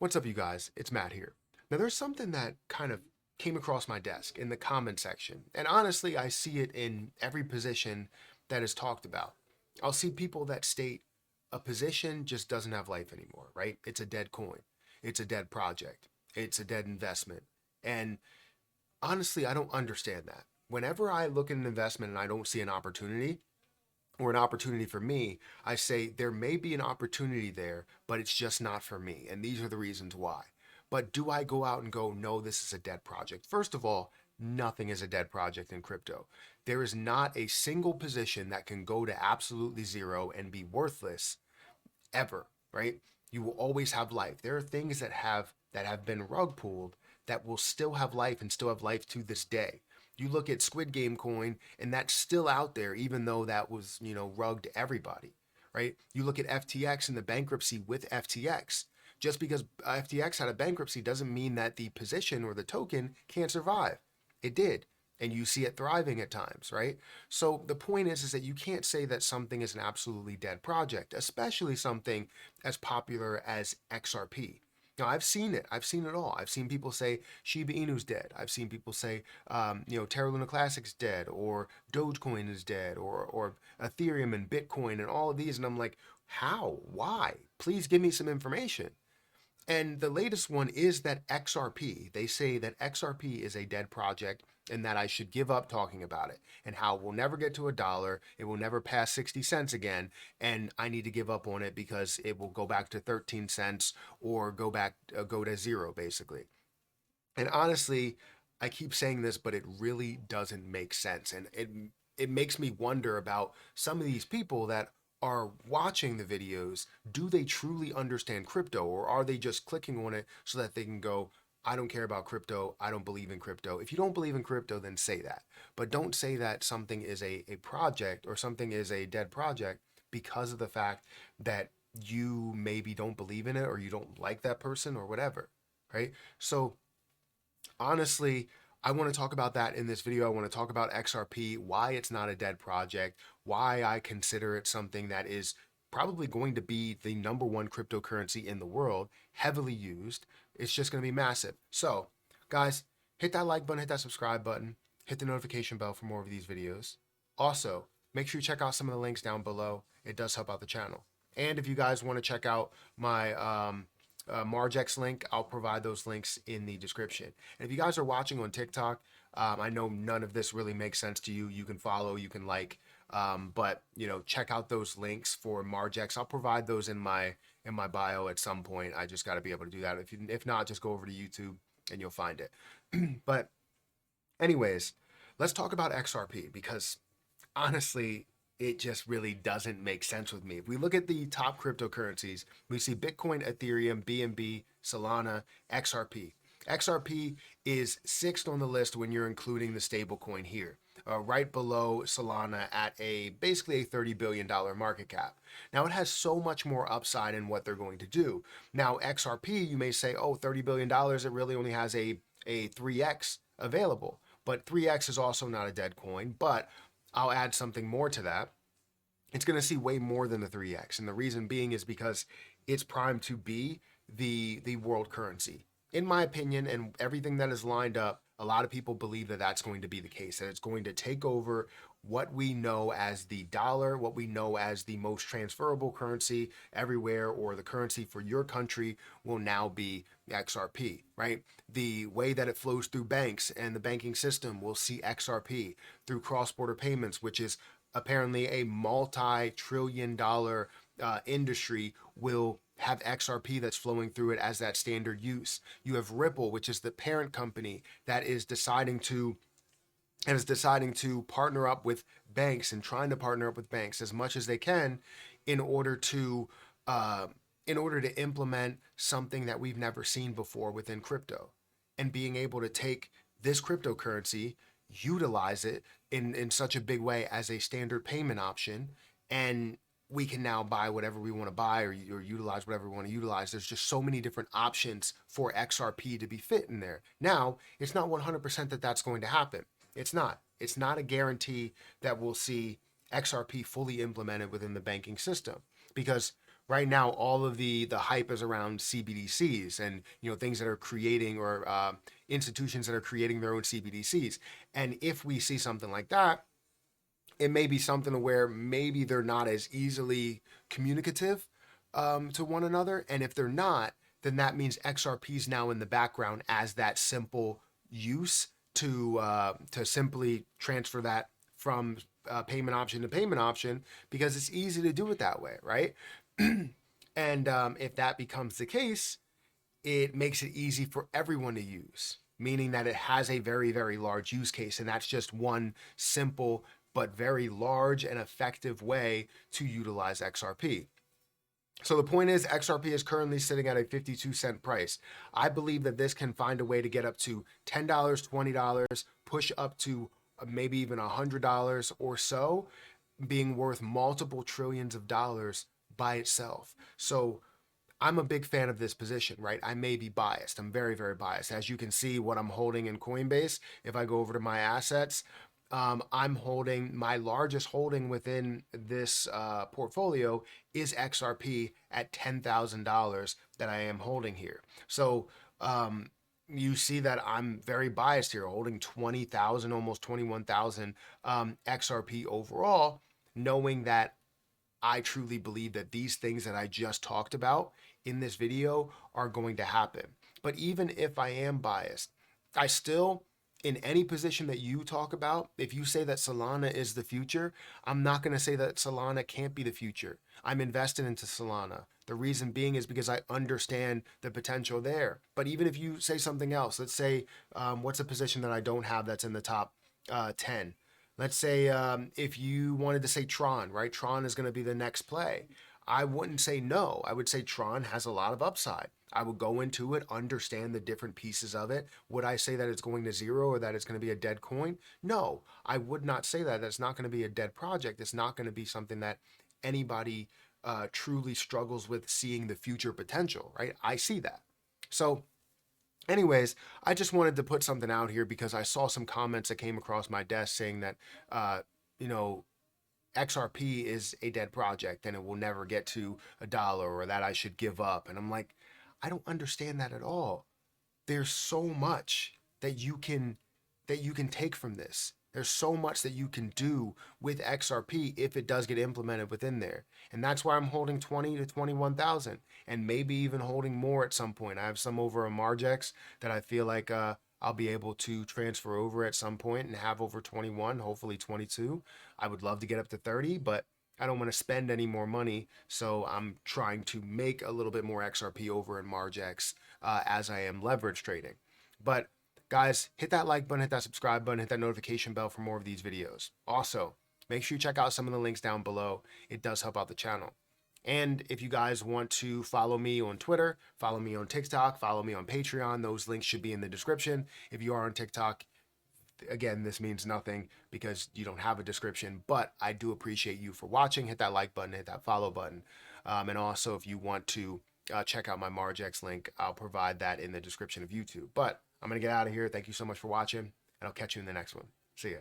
What's up, you guys? It's Matt here. Now, there's something that kind of came across my desk in the comment section, and honestly, I see it in every position that is talked about. I'll see people that state a position just doesn't have life anymore, right? It's a dead coin, it's a dead project, it's a dead investment. And honestly, I don't understand that. Whenever I look at an investment and I don't see an opportunity, or an opportunity for me, I say there may be an opportunity there, but it's just not for me. And these are the reasons why. But do I go out and go, no, this is a dead project? First of all, nothing is a dead project in crypto. There is not a single position that can go to absolutely zero and be worthless ever, right? You will always have life. There are things that have been rug pulled that will still have life and still have life to this day. You look at Squid Game coin and that's still out there even though that was, rugged everybody, right? You look at FTX and the bankruptcy with FTX. Just because FTX had a bankruptcy doesn't mean that the position or the token can't survive. It did. And you see it thriving at times, right? So the point is that you can't say that something is an absolutely dead project, especially something as popular as XRP. Now I've seen it. I've seen it all. I've seen people say Shiba Inu's dead. I've seen people say, Terra Luna Classic's dead, or Dogecoin is dead, or Ethereum and Bitcoin and all of these. And I'm like, how? Why? Please give me some information. And the latest one is that XRP. They say that XRP is a dead project and that I should give up talking about it, and how we'll never get to a dollar, it will never pass 60 cents again, and I need to give up on it because it will go back to 13 cents or go to zero basically. And honestly, I keep saying this, but it really doesn't make sense. And it makes me wonder about some of these people that are watching the videos. Do they truly understand crypto, or are they just clicking on it so that they can go, I don't care about crypto, I don't believe in crypto? If you don't believe in crypto, then say that. But don't say that something is a project or something is a dead project because of the fact that you maybe don't believe in it or you don't like that person or whatever, right? So honestly, I want to talk about that in this video. I want to talk about XRP, why it's not a dead project, why I consider it something that is probably going to be the number one cryptocurrency in the world, heavily used. It's just going to be massive. So, guys, hit that like button, hit that subscribe button, hit the notification bell for more of these videos. Also, make sure you check out some of the links down below. It does help out the channel. And if you guys want to check out my Margex link, I'll provide those links in the description. And if you guys are watching on TikTok, I know none of this really makes sense to you. You can follow, you can like, but check out those links for Margex. I'll provide those in my bio at some point. I just got to be able to do that. If not, just go over to YouTube and you'll find it. But anyways, let's talk about XRP because honestly, it just really doesn't make sense with me. If we look at the top cryptocurrencies, we see Bitcoin, Ethereum, BNB, Solana, XRP. XRP is sixth on the list when you're including the stablecoin here, right below Solana at basically a $30 billion market cap. Now it has so much more upside in what they're going to do. Now XRP, you may say, oh, $30 billion, it really only has a 3x available. But 3x is also not a dead coin, but I'll add something more to that. It's going to see way more than the 3x. And the reason being is because it's primed to be the world currency. In my opinion, and everything that is lined up, a lot of people believe that that's going to be the case, that it's going to take over what we know as the dollar, what we know as the most transferable currency everywhere, or the currency for your country will now be XRP, right? The way that it flows through banks and the banking system will see XRP through cross-border payments, which is apparently a multi-trillion dollar industry, will have XRP that's flowing through it as that standard use. You have Ripple, which is the parent company that is deciding to partner up with banks and trying to partner up with banks as much as they can in order to implement something that we've never seen before within crypto, and being able to take this cryptocurrency, utilize it in such a big way as a standard payment option, and we can now buy whatever we want to buy, or utilize whatever we want to utilize. There's just so many different options for XRP to be fit in there. Now, it's not 100% that that's going to happen. It's not. It's not a guarantee that we'll see XRP fully implemented within the banking system, because right now all of the hype is around CBDCs and things that are creating or institutions that are creating their own CBDCs. And if we see something like that, it may be something where maybe they're not as easily communicative to one another. And if they're not, then that means XRP is now in the background as that simple use to simply transfer that from payment option to payment option, because it's easy to do it that way, right? And if that becomes the case, it makes it easy for everyone to use, meaning that it has a very, very large use case. And that's just one simple but very large and effective way to utilize XRP. So the point is, XRP is currently sitting at a 52-cent price. I believe that this can find a way to get up to $10, $20, push up to maybe even $100 or so, being worth multiple trillions of dollars by itself. So I'm a big fan of this position, right? I may be biased. I'm very, very biased. As you can see, what I'm holding in Coinbase, if I go over to my assets, I'm holding my largest holding within this portfolio is XRP at $10,000 that I am holding here. So you see that I'm very biased here, holding 20,000, almost 21,000 XRP overall, knowing that I truly believe that these things that I just talked about in this video are going to happen. But even if I am biased, I still, in any position that you talk about, if you say that Solana is the future, I'm not going to say that Solana can't be the future. I'm invested into Solana. The reason being is because I understand the potential there. But even if you say something else, let's say, what's a position that I don't have that's in the top 10? Let's say if you wanted to say Tron, right? Tron is going to be the next play. I wouldn't say no. I would say Tron has a lot of upside. I would go into it, understand the different pieces of it. Would I say that it's going to zero or that it's going to be a dead coin? No, I would not say that. That's not going to be a dead project. It's not going to be something that anybody truly struggles with seeing the future potential, right? I see that. So anyways, I just wanted to put something out here because I saw some comments that came across my desk saying that, you know, XRP is a dead project and it will never get to $1 or that I should give up. And I'm like, I don't understand that at all. There's so much that you can take from this. There's so much that you can do with XRP if it does get implemented within there. And that's why I'm holding 20 to 21,000 and maybe even holding more at some point. I have some over a Margex that I feel like I'll be able to transfer over at some point and have over 21, hopefully 22. I would love to get up to 30, but I don't want to spend any more money. So I'm trying to make a little bit more XRP over in Margex as I am leverage trading. But guys, hit that like button, hit that subscribe button, hit that notification bell for more of these videos. Also, make sure you check out some of the links down below. It does help out the channel. And if you guys want to follow me on Twitter, follow me on TikTok, follow me on Patreon, those links should be in the description. If you are on TikTok, again, this means nothing because you don't have a description, but I do appreciate you for watching. Hit that like button, hit that follow button. And also, if you want to check out my Margex link, I'll provide that in the description of YouTube. But I'm going to get out of here. Thank you so much for watching, and I'll catch you in the next one. See ya.